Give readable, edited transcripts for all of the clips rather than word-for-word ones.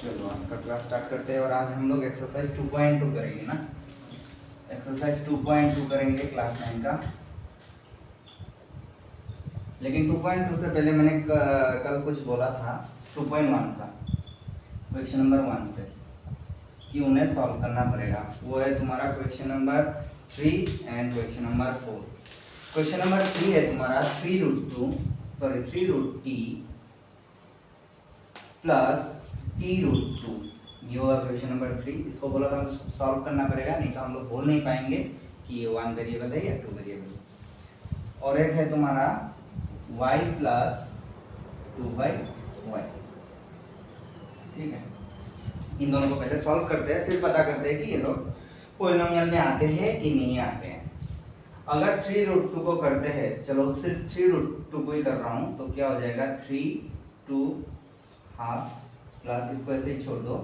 चलो आज का क्लास स्टार्ट करते हैं और आज हम लोग एक्सरसाइज 2.2 करेंगे ना। एक्सरसाइज 2.2 करेंगे क्लास 9 का। लेकिन 2.2 से पहले मैंने कल कुछ बोला था 2.1 का क्वेश्चन नंबर 1 से कि उन्हें सॉल्व करना पड़ेगा। वो है तुम्हारा question number 3 and question number 4। Question number 3 है तुम्हारा 3 root T plus T root 2। ये होगा क्वेश्चन नंबर 3। इसको बोला था सॉल्व करना पड़ेगा, नहीं तो हम लोग बोल नहीं पाएंगे कि ये 1 वेरिएबल है या 2 वेरिएबल है। और एक है तुम्हारा y प्लस 2/y। ठीक है, इन दोनों को पहले सॉल्व करते हैं, फिर पता करते हैं कि ये लोग पॉलिनोमियल में आते हैं कि नहीं आते हैं। अगर 3 रूट 2 को करते हैं, चलो सिर्फ 3 रूट 2 को ही कर रहा हूँ, तो क्या हो जाएगा 3 2 हाफ प्लस इसको ऐसे ही छोड़ दो,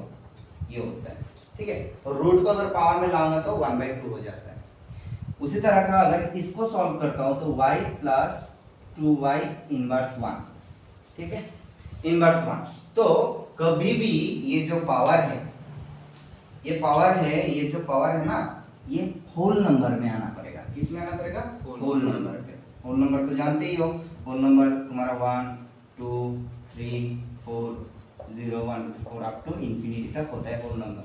ये होता है। ठीक है, और रूट को अगर पावर में लाऊंगा तो 1/2 हो जाता है। उसी तरह का अगर इसको सॉल्व करता हूँ तो y प्लस 2y इनवर्स 1। ठीक है, इनवर्स 1। तो कभी भी ये जो पावर है, ये जो पावर है ना, ये होल नंबर में आना पड़ेगा। किस में आना पड़ेगा? होल नंबर पे। होल नंबर तो जानते ही हो, होल नंबर तुम्हारा 1 2 3 4 0 1 4 अप टू इंफिनिटी तक होता है होल नंबर।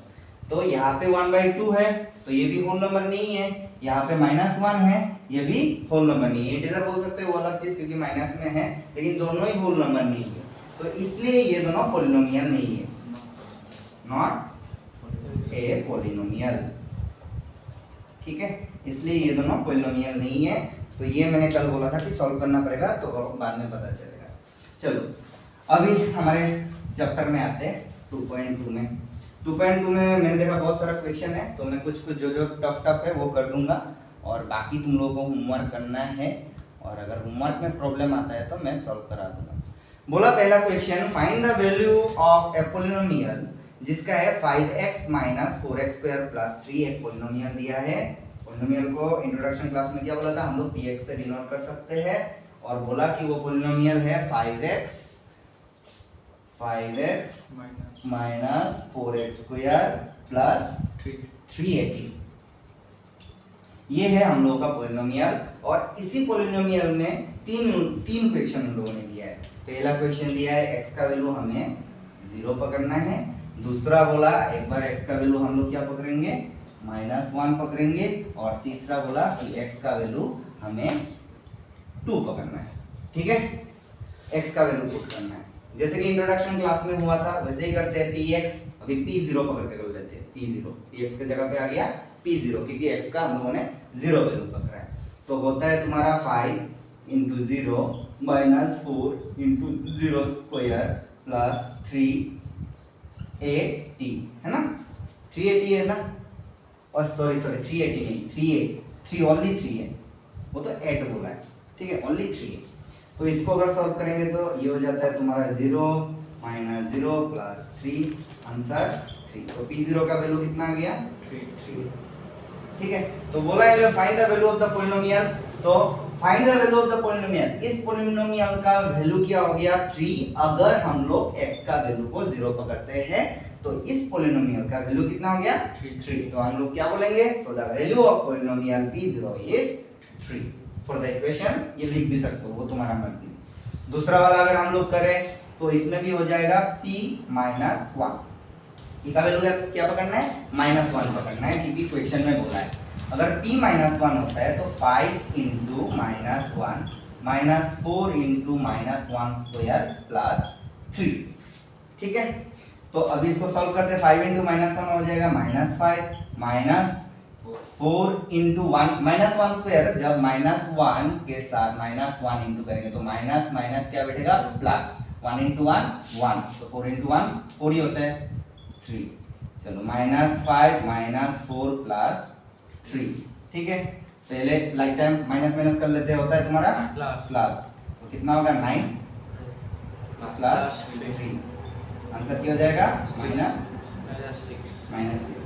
तो यहाँ पे 1/2 है तो ये भी होल नंबर नहीं है, यहाँ पे -1 है, ये भी होल नंबर नहीं है। इंटीजर बोल सकते हो वो अलग चीज क्योंकि माइनस में है, लेकिन दोनों ही होल नंबर नहीं है, तो इसलिए ये दोनों पॉलिनोमियल नहीं है, नॉट ए पॉलिनोमियल। ठीक है, इसलिए ये दोनों पॉलिनोमियल नहीं है। तो ये मैंने कल बोला था कि सॉल्व करना पड़ेगा, तो बाद में पता चलेगा। चलो अभी हमारे चैप्टर में आते हैं 2.2 में। 2.2 में मैंने देखा बहुत सारा क्वेश्चन है, तो मैं कुछ जो टफ है वो कर दूंगा, और बाकी तुम लोगों को होमवर्क करना है, और अगर होमवर्क में प्रॉब्लम आता है तो मैं सॉल्व करा दूंगा। बोला पहला question, find the value of a polynomial जिसका है 5x - 4x² + 3। एक पॉलिनोमियल दिया है। पॉलिनोमियल को इंट्रोडक्शन क्लास में क्या बोला था, हम लोग px से डिनोट कर सकते हैं, और बोला कि वो पॉलिनोमियल है 5x - 4x² + 380। ये है हम लोगों का पॉलिनोमियल, और इसी पॉलिनोमियल में तीन क्वेश्चन हम लोगों ने दिया है। पहला क्वेश्चन दिया है x का वैल्यू हमें 0 पकड़ना है। दूसरा बोला एक बार x का वैल्यू हम लोग क्या पकड़ेंगे, -1 पकड़ेंगे, और तीसरा बोला कि x का वैल्यू हमें 2 पकड़ना है। ठीक है, x का वैल्यू पुट करना है, जैसे कि इंट्रोडक्शन क्लास में हुआ था वैसे ही करते हैं। px अभी p0 पकड़ के कर लेते हैं, p0 px के जगह पे आ गया p0, क्योंकि x का हम लोगों ने 0 वैल्यू पकड़ा है। तो होता है तुम्हारा 5 × 0 - 4 × 0² + 380 है ना, 380 है ना, और सॉरी 380 नहीं, 3 ओनली 3 है, वो तो 8 बोला है। ठीक है, ओनली 3 है। तो इसको अगर सॉल्व करेंगे तो ये हो जाता है तुम्हारा 0 - 0 + 3, आंसर 3। तो p0 का वैल्यू कितना आ गया, 3। ठीक है, तो बोला है find the value of the polynomial. तो find the value of the polynomial, इस पॉलिनोमियल का वैल्यू क्या हो गया 3। अगर हम लोग x का वैल्यू को 0 पकड़ते हैं तो इस पॉलिनोमियल का वैल्यू कितना हो गया 3। तो हम लोग क्या बोलेंगे, so the value of polynomial p0 is 3 for the equation. ये लिख भी सकते हो, वो तुम्हारा मर्जी। दूसरा वाला अगर हम लोग करें तो इसमें भी हो जाएगा p - 1। इसका वैल्यू क्या पकड़ना है, -1 पकड़ना है, क्योंकि क्वेश्चन में बोला है। अगर p - 1 होता है तो 5 × -1 - 4 × -1² + 3। ठीक है, तो अभी इसको सॉल्व करते हैं। 5 × -1 हो जाएगा -5 -4 × 1 -1²। जब -1 के साथ -1 इंटू करेंगे तो माइनस क्या बैठेगा, प्लस। 1 × 1 1, तो 4 × 1 4 ही होता है, 3। चलो -5 - 4 + 3। ठीक है, पहले लाइक टाइम माइनस कर लेते हैं, होता है तुम्हारा प्लस। तो कितना होगा 9 + 3, आंसर क्या हो जाएगा -6।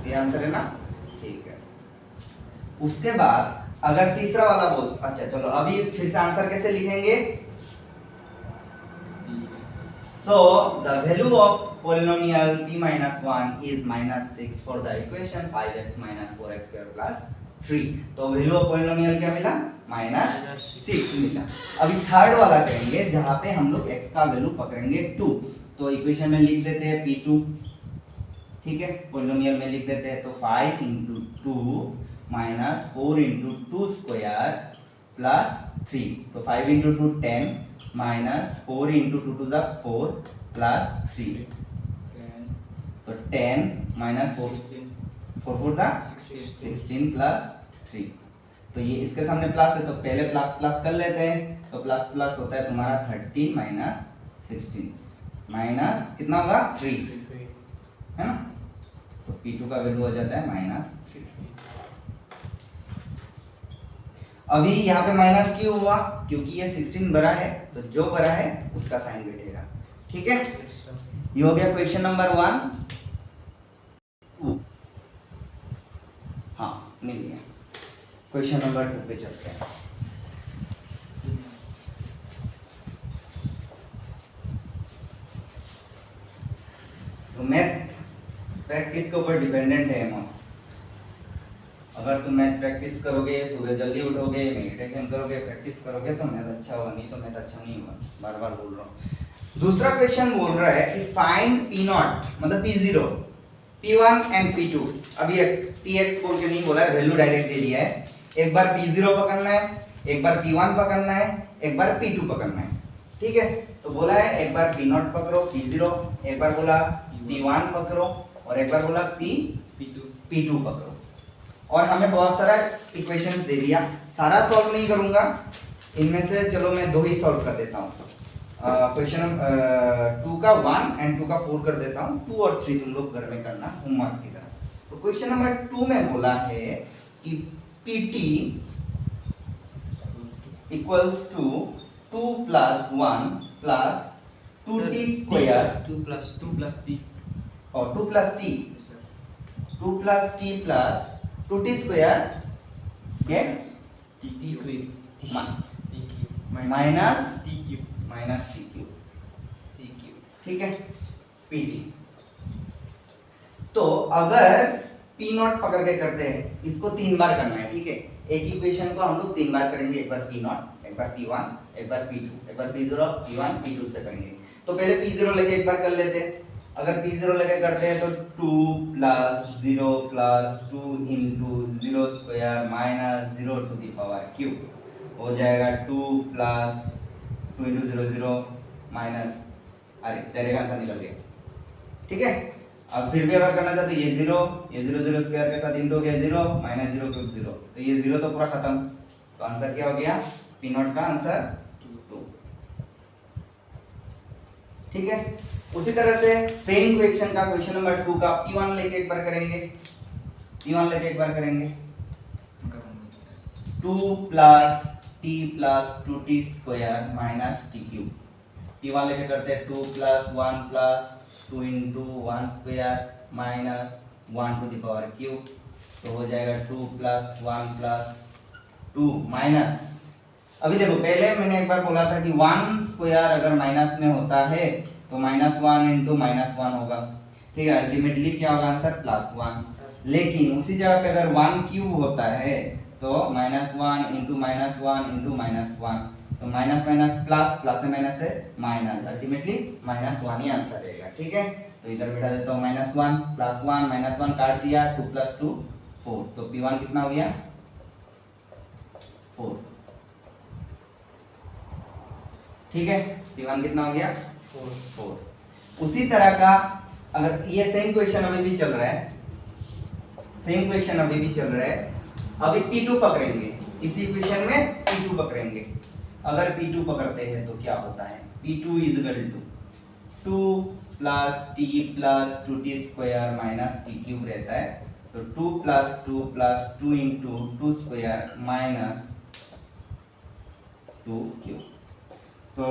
ये आंसर है ना। ठीक है, उसके बाद अगर तीसरा वाला बोल, अच्छा चलो अभी फिर से आंसर कैसे लिखेंगे। So the value of polynomial p minus 1 is minus 6 for the equation 5x minus 4x square plus 3। तो वैल्यू ऑफ पॉलिनोमियल क्या मिला? माइनस 6 मिला। अभी थर्ड वाला करेंगे जहां पे हम लोग x का वैल्यू पकड़ेंगे 2। तो इक्वेशन में लिख देते हैं p2, ठीक है, पॉलिनोमियल में लिख देते हैं। तो 5 into 2 minus 4 into 2 square plus 3। तो 5 into 2 10 minus 4 into 2 to the 4 plus 3। तो 10 minus 4 4 का 16 plus 3। तो ये इसके सामने प्लस है तो पहले प्लस प्लस कर लेते हैं। तो प्लस प्लस होता है तुम्हारा 13 minus 16 माइनस कितना होगा 3, है ना। तो P2 का वैल्यू हो जाता है माइनस 3। अभी यहाँ पे माइनस क्यों हुआ? क्योंकि ये 16 बड़ा है, तो जो बड़ा है उसका साइन बैठेगा, ठीक है। ये हो गया क्वेश्चन नंबर 1। हाँ मिल गया। क्वेश्चन नंबर 2 पे चलते हैं। तो मैथ प्रैक्टिस के ऊपर डिपेंडेंट है एमोस। अगर तुम मैथ प्रैक्टिस करोगे, सुबह जल्दी उठोगे, मेडिटेशन करोगे, प्रैक्टिस करोगे तो मैथ अच्छा होगा, नहीं तो मैथ अच्छा नहीं होगा। बार बार बोल रहा हूँ। दूसरा क्वेश्चन बोल रहा है कि फाइंड P0 मतलब P0, P1 एंड P2। अभी Px बोल के नहीं बोला है, वैल्यू डायरेक्ट दे दिया है। एक बार P0 पकड़ना है, एक बार P1 पकड़ना है, एक बार P2 पकड़ना है, ठीक है। तो बोला है एक बार P0 पकड़ो P0, एक बार बोला P1 पकड़ो और एक बार बोला P2 पकड़ो। और हमें बहुत सारा इक्वेशंस दे दिया, सारा सॉल्व नहीं करूंगा, इनमें से चलो मैं 2 ही सॉल्व कर देता हूँ। क्वेश्चन 2 का 1 एंड 2 का 4 कर देता हूँ। 2 और 3 तुम लोग घर में करना होमवर्क की तरह। तो क्वेश्चन नंबर 2 में बोला है कि PT equals to 2 plus 1 plus 2t square 2 plus t और 2 plus t 2 plus t plus 2t square get t cube minus t cube minus t cube, ठीक है, pt। तो अगर p0 पकड़ के करते हैं, इसको 3 बार करना है, ठीक है। एक इक्वेशन को हम लोग 3 बार करेंगे, एक बार p0, एक बार p1, एक बार p2, एक बार p0, p1, p2 से करेंगे। तो पहले p0 लेके एक बार कर लेते हैं। अगर p0 लेके करते हैं तो 2 plus 0 plus 2 into 0 square minus 0 to the power cube हो जाएगा 2 plus 2 into 0 0 minus, अरे डायरेक्ट आंसर निकल गया, ठीक है। अब फिर भी अगर करना चाहे तो ये 0 0 स्क्वायर के साथ इंटू हो गया 0 माइनस 0 क्यूब 0, तो ये 0 तो पूरा खत्म। तो आंसर क्या हो गया? P0 का आंसर 2, ठीक है। उसी तरह से सेम क्वेश्चन का क्वेश्चन नंबर 2 का P1 लेके एक बार करेंगे, 2 plus t plus 2t square minus t cube। P1 लेके करते हैं 2 plus 1 plus 2 into 1 square minus 1 to the power cube, तो हो जाएगा 2 plus 1 plus 2 माइनस। अभी देखो पहले मैंने एक बार बोला था कि 1 स्क्वायर अगर माइनस में होता है तो -1 into -1 होगा, ठीक है। अल्टीमेटली क्या होगा आंसर? +1। लेकिन उसी जगह पे अगर 1 क्यूब होता है तो -1 into -1 into -1, तो माइनस माइनस प्लस, प्लस से माइनस है माइनस, अल्टीमेटली -1 ही आंसर रहेगा, ठीक है। तो इधर बैठा देता हूँ -1 +1 -1 काट दिया, 2 + 2 4, तो P1 कितना हो गया? 4, ठीक है। P1 कितना हो गया? 4। उसी तरह का अगर ये सेम क्वेश्चन अभी भी चल रहा है, अभी P2 पकड़ेंगे, इसी इक्वेशन में P2 पकड़ेंगे। अगर P2 पकड़ते हैं तो क्या होता है? P2 = 2 plus t plus 2t square minus t cube रहता है, तो 2 plus 2 plus 2 into 2 square minus 2 cube, तो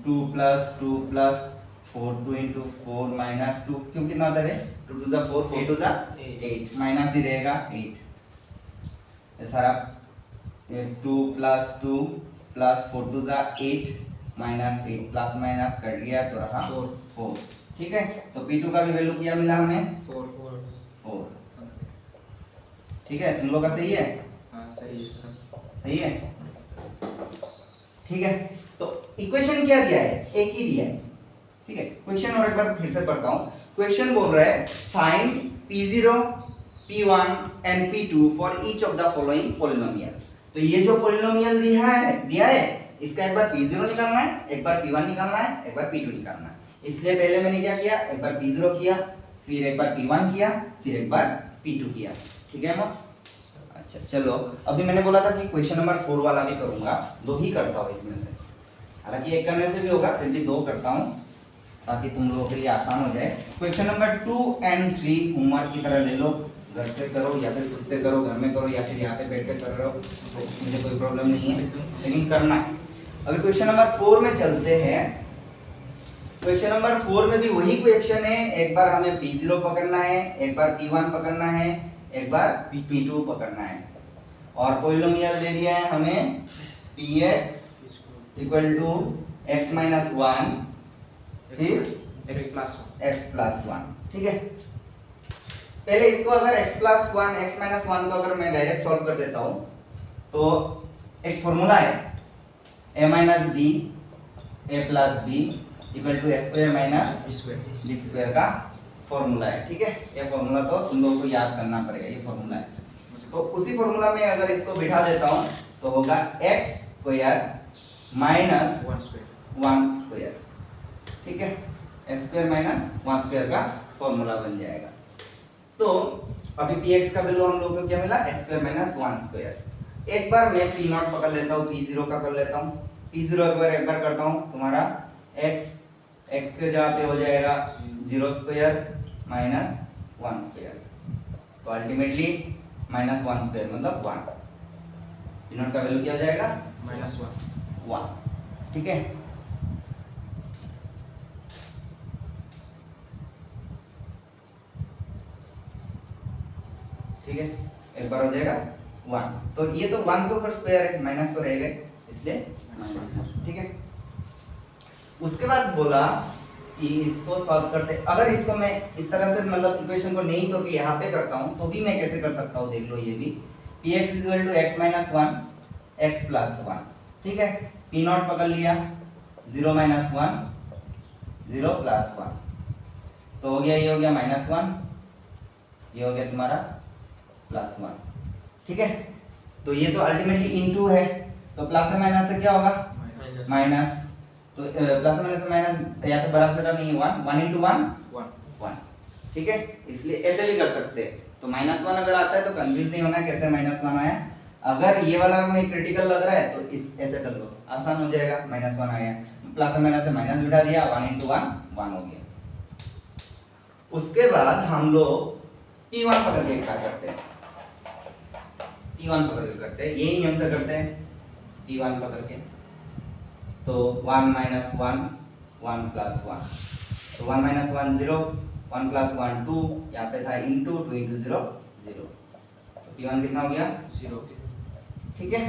2 plus 2 plus 4 2 into 4 minus 2 क्यों कितना आता है? 2 to the 4 4 to the 8 minus ही रहेगा 8। ये सारा 2 plus 2 plus 4 to the 8 minus 8 plus minus cut गया तो रहा 4। ठीक है, तो P2 का भी वैल्यू क्या मिला हमें 4 4। ठीक है, तुम लोग का सही है? हाँ सही है सर। सही है, ठीक है। तो इक्वेशन क्या दिया है? एक ही दिया है, ठीक है। क्वेश्चन और एक बार फिर से पढ़ता हूँ। क्वेश्चन बोल रहा है find P0, P1 and P2 for each of the following polynomial. तो ये जो पॉलिनोमियल दिया है इसका एक बार P0 निकालना है, एक बार P1 निकालना है, एक बार P2 निकालना है। इसलिए पहले मैंने क्या किया, एक बार P0 किया, फिर एक बार P1 किया, फिर एक बार P2 किया। ठीक है मस्त। अच्छा चलो, अभी मैंने बोला था कि क्वेश्चन नंबर 4 वाला भी करूंगा, 2 ही करता हूँ इसमें से। हालांकि एक करने से भी होगा, फिर भी 2 करता हूँ ताकि तुम लोगों के लिए आसान हो जाए। क्वेश्चन नंबर 2 एंड 3 होमवर्क की तरह ले लो, घर से करो या फिर खुद से करो, घर में करो या फिर यहाँ पे बैठ कर कर रहे हो, तो मुझे कोई प्रॉब्लम नहीं है, लेकिन करना है। अभी क्वेश्चन नंबर 4 में चलते हैं। क्वेश्चन नंबर 4 में भी वही क्वेश्चन है, एक बार हमें P0 पकड़ना है, एक बार P1 पकड़ना है, एक बार P2 पकड़ना है। और पॉलिनोमियल दे दिया है हमें Px equal to x minus 1 फिर x प्लस x प्लस 1। ठीक है, पहले इसको अगर x प्लस 1 x माइनस 1 को अगर मैं डायरेक्ट सॉल्व कर देता हूँ तो एक फॉर्मूला है a minus b a plus b equal to a square minus b square का फॉर्मूला है। ठीक है, ये फॉर्मूला तो तुम लोगों को याद करना पड़ेगा, ये फॉर्मूला है। तो उसी फॉर्मूला में अगर इसको बिठा देता हूँ तो होगा x स्क्वायर माइनस 1 स्क्वायर। ठीक है, x स्क्वायर माइनस 1 स्क्वायर का फॉर्मूला बन जाएगा। तो अभी px का वैल्यू हम लोगों को क्या मिला, x स्क्वायर माइनस 1 स्क्वायर। एक बार मैं p0 पकड़ लेता हूँ, p0 का कर लेता हूँ। p0 एक बार करता हूँ, तुम्हारा x के जगह पे हो जाएगा 0 स्क्वायर माइनस 1 स्क्वायर, तो अल्टीमेटली माइनस 1 स्क्वायर मतलब 1। p0 का वैल्यू क्या हो जाएगा, -1। ठीक है, ठीक है, एक बार हो जाएगा 1। तो ये तो 1 के ऊपर स्क्वायर है, माइनस तो रहेगा इसलिए माइनस। ठीक है, उसके बाद बोला कि इसको सॉल्व करते, अगर इसको मैं इस तरह से मतलब इक्वेशन को नहीं तो कि यहाँ पे करता हूँ तो भी मैं कैसे कर सकता हूँ, देख लो ये भी px equal to x minus 1 x plus 1। ठीक है, p0 पकड़ लिया 0 माइनस 1 0 प्लस 1, तो हो गया, ये हो गया -1, ये हो गया तुम्हारा +1। ठीक है, तो ये तो अल्टीमेटली इनटू है, तो प्लस माइनस से क्या होगा माइनस, तो प्लस माइनस माइनस या तो बड़ा छोटा नहीं, 1 इंटू 1 ठीक है, इसलिए ऐसे भी कर सकते हैं। तो -1 अगर आता है तो कंफ्यूज नहीं होना कैसे -1 आया। अगर ये वाला में क्रिटिकल लग रहा है तो इस ऐसे कर लो, आसान हो जाएगा। -1 आया, प्लस माइनस से माइनस बिठा दिया, 1 इंटू 1 हो गया। उसके बाद हम लोग P1 पकड़ के क्या करते हैं, P1 पकड़ के करते हैं, यही नियम से करते हैं। P1 पकड़ के तो 1 माइनस 1 1 प्लस 1, तो 1 माइनस 1 0, 1 प्लस 1 2, यहाँ पे था इंटू 2 इंटू 0 0, तो P1 कितना हो गया 0। ठीक है,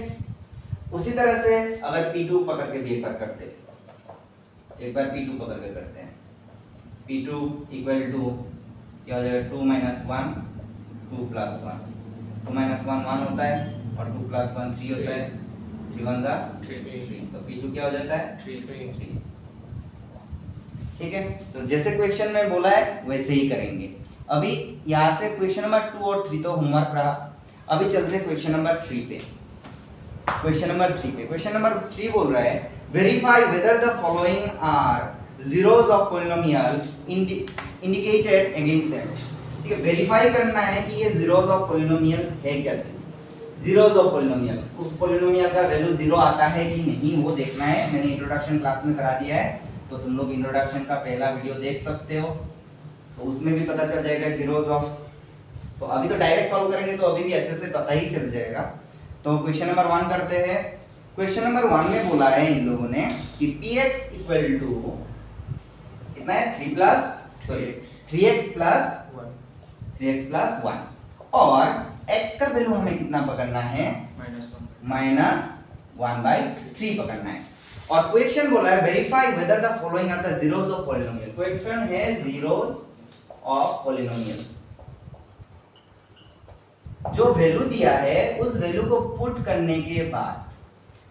उसी तरह से अगर P2 पकड़ के भी एक बार करते, एक बार P2 पकड़ के करते हैं। P2 इक्वल टू क्या हो जाएगा, 2 माइनस 1 2 प्लस 1, 2 माइनस 1 1 होता है और 2 प्लस 1 3 होता है, 3 1 जा 3, तो P2 क्या हो जाता है 3। ठीक है, तो जैसे क्वेश्चन में बोला है वैसे ही करेंगे। अभी यहाँ से क्वेश्चन नंबर 2 और 3 तो होमवर्क रहा, अभी चलते हैं क्वेश्चन नंबर 3 पे। क्वेश्चन नंबर 3 बोल रहा है verify whether the following are zeros of polynomial indicated against them. ठीक है, वेरीफाई करना है कि ये zeros ऑफ पॉलिनोमियल है क्या चीज, zeros ऑफ पॉलिनोमियल, उस पॉलिनोमियल का वैल्यू 0 आता है कि नहीं वो देखना है। मैंने इंट्रोडक्शन क्लास में करा दिया है, तो तुम लोग इंट्रोडक्शन का पहला वीडियो देख सकते हो, तो उसमें भी पता चल जाएगा zeros ऑफ। तो अभी तो डायरेक्ट सॉल्व करेंगे तो अभी भी अच्छे से पता ही चल जाएगा। तो क्वेश्चन नंबर 1 करते हैं। क्वेश्चन नंबर 1 में बोला है इन लोगों ने कि px इक्वल टू कितना है 3x प्लस 1 और x का वैल्यू हमें कितना पकड़ना है -1/3 पकड़ना है। और क्वेश्चन बोला है verify whether the following are the zeros of polynomial. Question है जीरोस ऑफ पॉलिनोमियल। जो वैल्यू दिया है उस वैल्यू को पुट करने के बाद,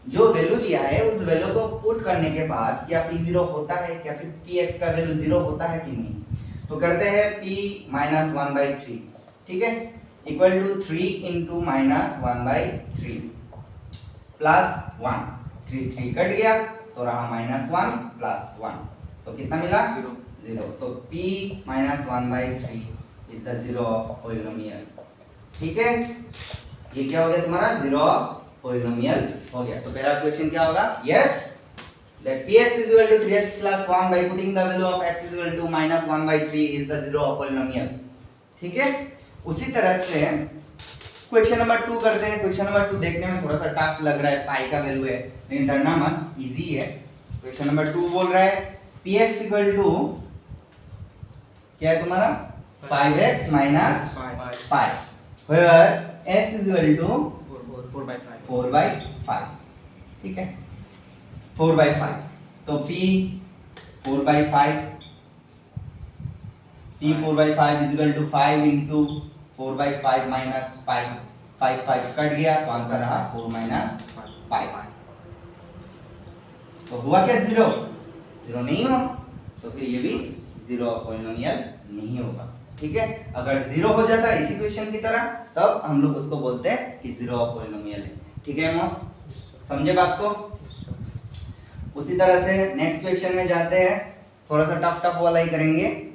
जो वैल्यू दिया है उस वैल्यू को पुट करने के बाद क्या p जीरो होता है, क्या फिर px का वैल्यू जीरो होता है कि नहीं। तो करते हैं p माइनस 1/3, ठीक है, equal to 3 into minus 1/3 plus 1, 3 कट गया तो रहा -1 प्लस 1, तो कितना मिला 0। तो p minus 1/3 is the zero of polynomial, ठीक है। ये क्या हो गया तुम्हारा जीरो ऑफ पॉलिनोमियल हो गया। तो पहला क्वेश्चन क्या होगा, yes that px is equal to 3x plus 1 by putting the value of x is equal to minus 1/3 is the zero of polynomial, ठीक है। उसी तरह से क्वेश्चन नंबर 2 करते हैं। क्वेश्चन नंबर 2 देखने में थोड़ा सा टफ लग रहा है, पाई का वैल्यू है, लेकिन डरना मत, इजी है। क्वेश्चन नंबर 2 बोल रहा है px इक्वल टू क्या है तुम्हारा 5x minus 5 where x is equal to 4/5, ठीक है, 4/5। तो p 4/5 is equal to 5 into 4/5 minus 5, 5 cut गया तो आंसर रहा 4 minus 5। तो हुआ क्या जीरो नहीं हुआ, तो फिर ये भी जीरो ऑफ पॉलिनोमियल नहीं होगा, ठीक है। अगर जीरो हो जाता है इसी क्वेश्चन की तरह तब हम लोग उसको बोलते हैं कि जीरो ऑफ पॉलिनोमियल है, ठीक है मॉस, समझे बात को। उसी तरह से नेक्स्ट क्वेश्चन में जाते हैं, थोड़ा सा टफ वाला ही करेंगे।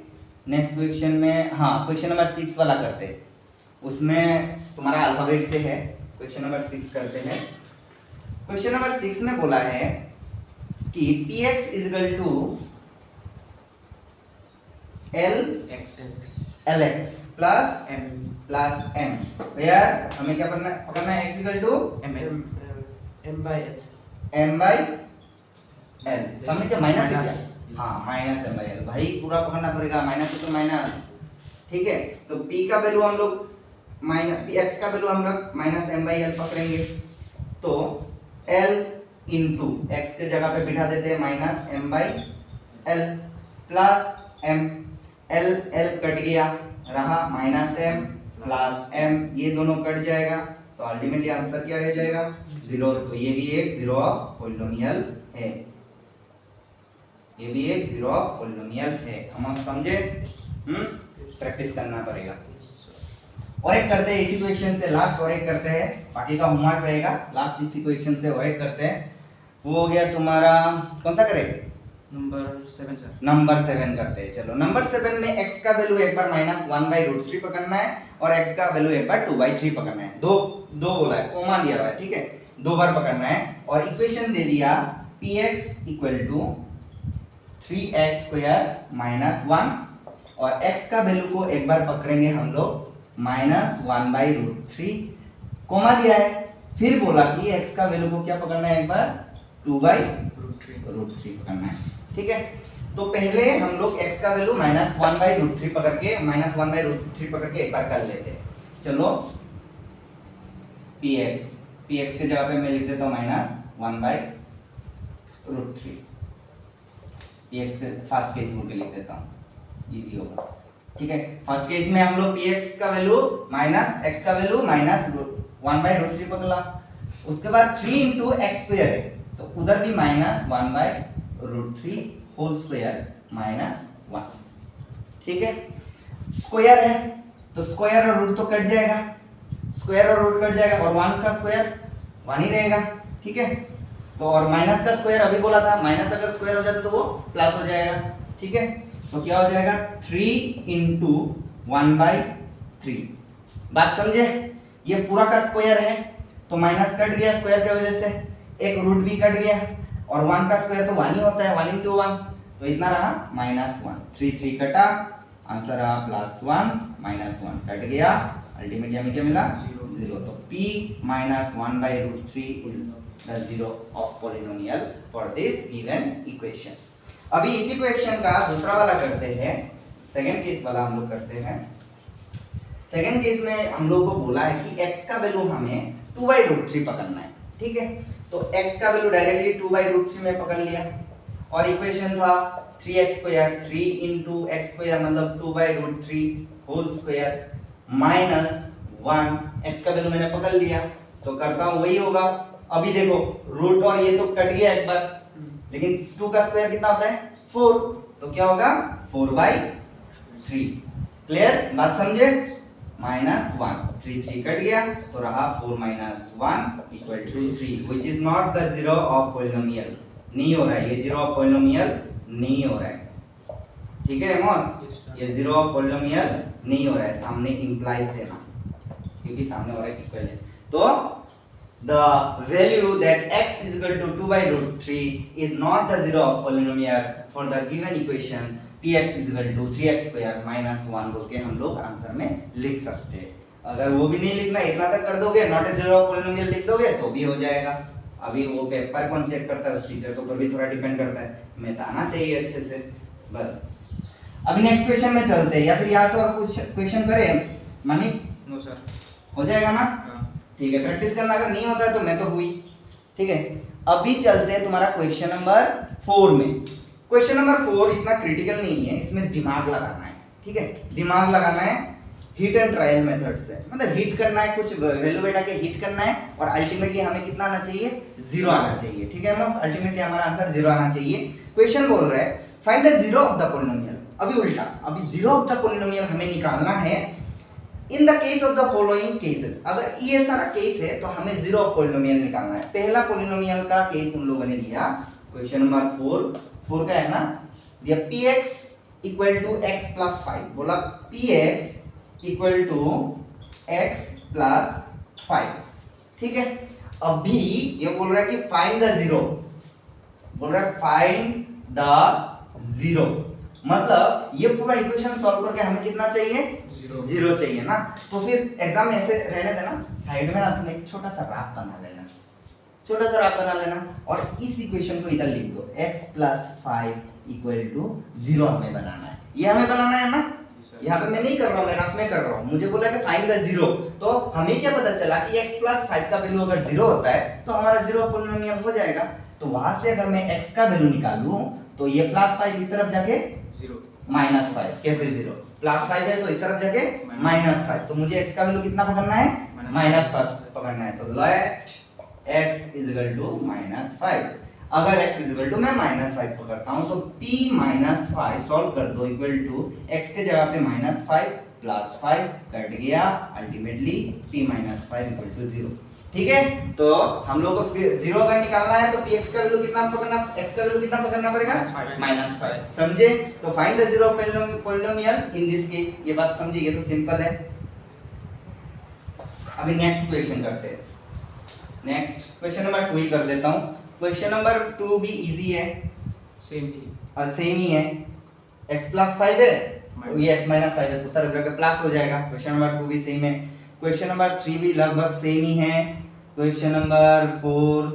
नेक्स्ट क्वेश्चन में हाँ क्वेश्चन नंबर 6 वाला करते हैं, उसमें तुम्हारा अल्फाबेट से है। क्वेश्चन नंबर 6 करते हैं। क्वेश्चन नंबर 6 में बोला है कि px is equal to lx plus m, यार हमें क्या पढ़ना है x equal to m by l, समझ क्या माइनस है क्या, हाँ माइनस m by l, भाई पूरा पकड़ना पड़ेगा, माइनस है तो माइनस, ठीक है। तो p का वैल्यू हम लोग x का वैल्यू हम लोग माइनस m by l पकड़ेंगे, तो l इंटू x के जगह पे बिठा देते हैं minus m by l plus m, l cut गया रहा माइनस m प्लस m, ये दोनों कट जाएगा तो अल्टीमेटली आंसर क्या रह जाएगा 0। तो ये भी एक जीरो ऑफ पॉलिनोमियल है, ये भी एक जीरो ऑफ पॉलिनोमियल है, हम समझे। प्रैक्टिस करना पड़ेगा। और एक करते हैं इसी क्वेश्चन से, लास्ट और एक करते हैं, बाकी का होमवर्क रहेगा। लास्ट इसी क्वेश्चन से और एक करते हैं, वो हो गया तुम्हारा कौन सा करें, नंबर 7 सर। नंबर 7 करते हैं। चलो नंबर 7 में x का वैल्यू एक बार -1/√3 पकड़ना है और x का वैल्यू एक बार 2/3 पकड़ना है। दो बोला है, कोमा दिया हुआ है, ठीक है, 2 बार पकड़ना है। और इक्वेशन दे दिया px इक्वल टू 3x² - 1 और x का वैल्यू को एक बार पकड़ेंगे हम लोग -1/√3, कोमा दिया है। फिर बोला कि x का वैल्यू को क्या पकड़ना है, एक बार 2/√3 पकड़ना है, ठीक है। तो पहले हम लोग x का वैल्यू -1/√3 पकड़ के एक बार कर लेते हैं। चलो px के जगह पे मैं लिख देता हूँ -1/√3, px के फर्स्ट केस बोल के लिख देता हूँ, इजी होगा, ठीक है। फर्स्ट केस में हम लोग px का वैल्यू माइनस x का वैल्यू -1/√3 पकड़ा, उसके बाद 3 into x² है तो उधर भी -1/√3 होल स्क्वायर -1, ठीक है। स्क्वायर है तो स्क्वायर और रूट तो कट जाएगा, स्क्वायर और रूट कट जाएगा और 1 का स्क्वायर 1 ही रहेगा, ठीक है। तो और माइनस का स्क्वायर अभी बोला था, माइनस अगर स्क्वायर हो जाता तो वो प्लस हो जाएगा, ठीक है। तो क्या हो जाएगा 3 into 1/3, बात समझे। ये पूरा का स्क्वायर है तो माइनस कट गया स्क्वायर की वजह से, एक रूट भी कट गया और 1 का स्क्वायर तो 1 ही होता है, 1 into 1 तो इतना रहा -1, 3 कटा, आंसर रहा +1 -1 कट गया, अल्टीमेटली हमें क्या मिला 0। तो p -1/√3 is the zero of polynomial for this given equation. अभी इसी क्वेश्चन का दूसरा वाला करते हैं, सेकंड केस वाला हम लोग करते हैं। सेकंड केस में हम लोग को बोला है कि x का वैल्यू हमें 2/√3 पकड़ना है, ठीक है, तो x का वैल्यू डायरेक्टली 2/√3 में पकड़ लिया और इक्वेशन था 3x² 3 into x² मतलब 2/√3 होल स्क्वायर माइनस 1 x का वैल्यू मैंने पकड़ लिया तो करता हूं वही होगा। अभी देखो रूट और ये तो कट गया एक बार, लेकिन 2 का स्क्वायर कितना होता है 4, तो क्या होगा 4/3। क्लियर, बात समझे? -1 3 3 कट गया तो रहा 4 - 1 = 3 which is not the zero of polynomial. नहीं हो रहा है, ये जीरो ऑफ पॉलिनोमियल नहीं हो रहा है, ठीक है मॉस, ये जीरो ऑफ पॉलिनोमियल नहीं हो रहा है, सामने इंप्लाइज देना क्योंकि सामने और एक इक्वल है। तो the value that x is equal to 2/√3 is not the zero of polynomial for the given equation px is equal to 3x² - 1 बोल के हम लोग आंसर में लिख सकते हैं। अगर वो भी नहीं लिखना, इतना तक कर दोगे, not a zero of polynomial लिख दोगे तो भी हो जाएगा। अभी वो पेपर कौन चेक करता है, उस टीचर के ऊपर भी थोड़ा डिपेंड करता है, मैथ आना चाहिए अच्छे से बस। अभी नेक्स्ट क्वेश्चन में चलते हैं, या फिर यहाँ से और कुछ क्वेश्चन करें मानी? नो सर, हो जाएगा ना? ठीक है, प्रैक्टिस करना, अगर नहीं होता है तो मैं तो हुई। ठीक है, अभी चलते हैं तुम्हारा क्वेश्चन नंबर 4 में। क्वेश्चन नंबर 4 इतना क्रिटिकल नहीं है, इसमें दिमाग लगाना है। ठीक है, दिमाग लगाना है हिट एंड ट्रायल मेथड से, मतलब हिट करना है, कुछ वैल्यू बेटा के हिट करना है और अल्टीमेटली हमें कितना आना चाहिए 0 आना चाहिए। ठीक है मोस्ट, अल्टीमेटली हमारा आंसर 0 आना चाहिए। क्वेश्चन बोल रहा है find the zero of the polynomial. अभी उल्टा, अभी जीरो ऑफ द पॉलिनोमियल हमें निकालना है in the case of the following cases. अगर ये सारा केस है तो हमें जीरो ऑफ पॉलिनोमियल निकालना है। पहला पॉलिनोमियल का केस उन लोगों ने दिया, क्वेश्चन नंबर 4 का है ना, दिया px equal to x plus 5, बोला px equal to x plus 5। ठीक है, अभी ये बोल रहा है कि फाइंड द जीरो, बोल रहा है फाइंड द जीरो, मतलब ये पूरा इक्वेशन सॉल्व करके हमें कितना चाहिए 0 चाहिए ना। तो फिर एग्जाम में ऐसे रहने देना, साइड में ना तुम एक छोटा सा ग्राफ बना लेना, छोटा सा ग्राफ बना लेना और इस इक्वेशन को इधर लिख दो, x प्लस 5 इक्वल टू 0 हमें बनाना है। ये हमें बनाना है ना, यहाँ पे मैं नहीं कर रहा हूँ, मैं ग्राफ में कर रहा हूँ। मुझे बोला कि फाइंड द जीरो, तो हमें क्या पता चला कि x प्लस 5 का वैल्यू अगर 0 होता है तो हमारा जीरो पॉलिनोमियल हो जाएगा। तो वहां से अगर मैं x का वैल्यू निकालूं तो ये प्लस 5 इस तरफ जाके 0 माइनस 5, कैसे 0 प्लस 5 है तो इस तरफ जाके माइनस 5, तो मुझे x का वैल्यू कितना पकड़ना है -5 पकड़ना है। तो let x is equal to -5। अगर x इज इक्वल टू मैं -5 पकड़ता हूं तो p -5 सॉल्व कर दो इक्वल टू x के जगह पे -5 प्लस 5 कट गया, अल्टीमेटली p -5 इक्वल टू 0। ठीक है, तो हम लोग को फिर 0 अगर निकालना है तो px का वैल्यू कितना पकड़ना, x का वैल्यू कितना पकड़ना पड़ेगा -5। समझे? तो find the zero polynomial in this case, ये बात समझिए, ये तो सिंपल है। अभी नेक्स्ट क्वेश्चन करते हैं। नेक्स्ट क्वेश्चन नंबर 2 ही कर देता हूं। क्वेश्चन नंबर 2 भी इजी है, सेम ही है, x प्लस 5 है, ये x माइनस 5 है, तो तरह जगह प्लस हो जाएगा। क्वेश्चन नंबर 2 भी सेम है। क्वेश्चन नंबर 3 भी लगभग सेम ही है। क्वेश्चन नंबर 4,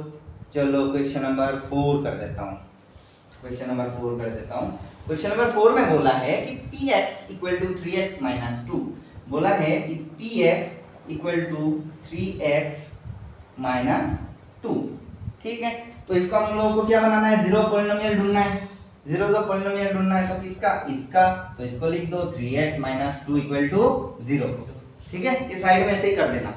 चलो क्वेश्चन नंबर 4 कर देता हूँ, क्वेश्चन नंबर 4 कर देता हूँ। क्वेश्चन नंबर 4 में बोला है कि px equal to 3x minus 2, बोला है कि px equal to 3x minus 2। ठीक है, तो इसको हम लोगों को क्या बनाना है, जीरो पॉलिनोमियल ढूंढना है। जीरो का पॉलिनोमियल ढूंढना है तो किसका, इसका, तो इसको लिख दो 3x माइनस 2 इक्वल टू 0। ठीक है, इस साइड में ऐसे ही कर देना,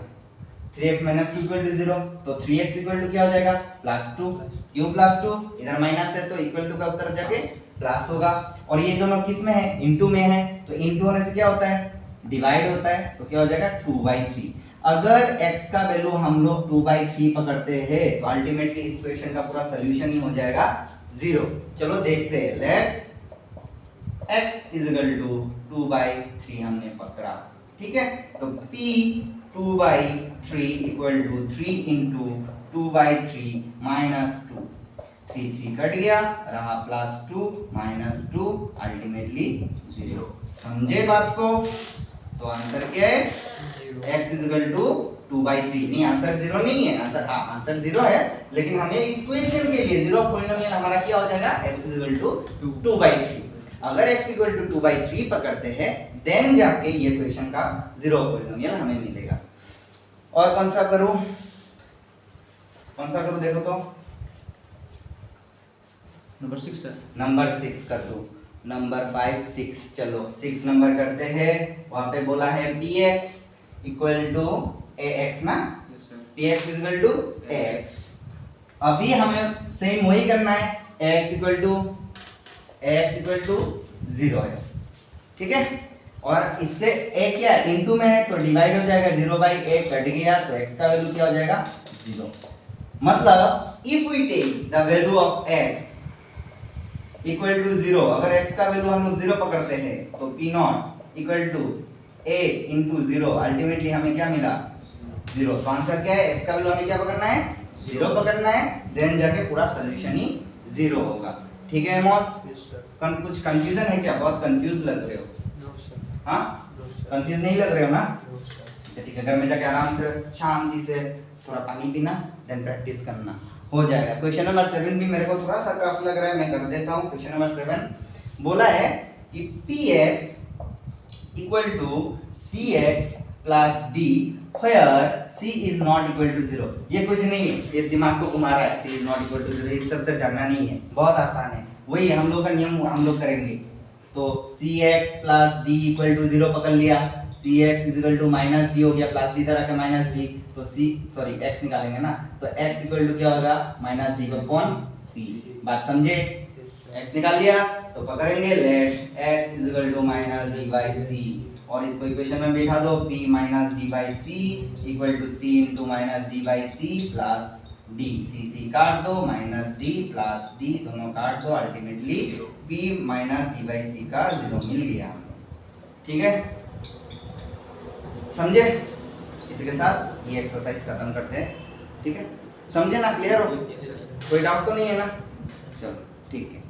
3x माइनस 2 इक्वल टू 0, तो 3x इक्वल टू क्या हो जाएगा +2, क्यों +2, इधर माइनस है तो इक्वल टू का उस तरफ जाके प्लस होगा। और ये दोनों किस में है, इनटू में है, तो इनटू होने से क्या होता है, डिवाइड होता है, तो क्या हो जाएगा 2/3। अगर x का वैल्यू हम लोग 2/3 पकड़ते हैं तो अल्टीमेटली इस क्वेश्चन का पूरा सॉल्यूशन ही हो जाएगा 0। चलो देखते हैं, let x is equal to 2/3 हमने पकड़ा। ठीक है, तो p 2/3 इक्वल टू 3 इंटू 2/3 माइनस 2, 3 कट गया, रहा +2 माइनस 2, अल्टीमेटली 0। समझे बात को? तो आंसर क्या है, x इज इक्वल टू 2/3। नहीं, आंसर 0 नहीं है, आंसर आंसर 0 है, लेकिन हमें इस क्वेश्चन के लिए जीरो पॉलिनोमियल हमारा क्या हो जाएगा, x इज इक्वल टू 2/3। अगर x इक्वल टू 2/3 पकड़ते हैं देन जाके ये क्वेश्चन का जीरो पॉलिनोमियल हमें मिलेगा। और कौन सा करूं, कौन सा करूँ देखो तो, नंबर 6 सर। नंबर 6 कर दो, नंबर 5 6, चलो 6 नंबर करते हैं। वहां पे बोला है px इक्वल टू ax ना, yes sir. px equal to ax। अभी हमें सेम वही करना है, ax इक्वल टू 0 है, ठीक है। और इससे a क्या है, इनटू में है तो डिवाइड हो जाएगा, 0 बाई a कट गया तो x का वैल्यू क्या हो जाएगा 0। मतलब if we take the value of x equal to 0, अगर x का वैल्यू हम लोग 0 पकड़ते हैं तो p not equal to a into 0, ultimately हमें क्या मिला 0। तो आंसर क्या है, x का वैल्यू हमें क्या पकड़ना है 0 पकड़ना है, देन जाके पूरा सॉल्यूशन ही 0 होगा, ठीक है मॉस। Yes sir. कुछ कंफ्यूजन है क्या, बहुत कंफ्यूज लग रहे हो, नो सर। हाँ नो सर। कंफ्यूज नहीं लग रहे हो ना, नो सर। ठीक है। घर में जाके आराम से शांति से थोड़ा पानी पीना, देन प्रैक्टिस करना, हो जाएगा। क्वेश्चन नंबर 7 भी मेरे को थोड़ा सा टफ लग रहा है, मैं कर देता हूँ। क्वेश्चन नंबर 7 बोला है कि px equal to cx plus d where c is not equal to 0। ये कुछ नहीं है, ये दिमाग को घुमा रहा है, c is not equal to 0, इस सबसे डरना नहीं है, बहुत आसान है। वही हम लोग का नियम हम लोग करेंगे। तो cx plus d equal to 0 पकड़ लिया, cx is equal to minus d हो गया, प्लस d तरह के माइनस d, तो x निकालेंगे ना, तो x इक्वल टू क्या होगा माइनस d को कौन c। बात समझे, x निकाल लिया तो पकड़ेंगे let x is equal to minus d by c, और इसको इक्वेशन में बैठा दो, p minus d by c equal to c into minus d by c plus d, c काट दो, माइनस d प्लस d दोनों काट दो, ultimately p minus d by c का 0 मिल गया, ठीक है। समझे, इसी के साथ ये एक्सरसाइज खत्म करते हैं, ठीक है। समझे ना, क्लियर हो, यस सर। कोई डाउट तो नहीं है ना, चलो ठीक है।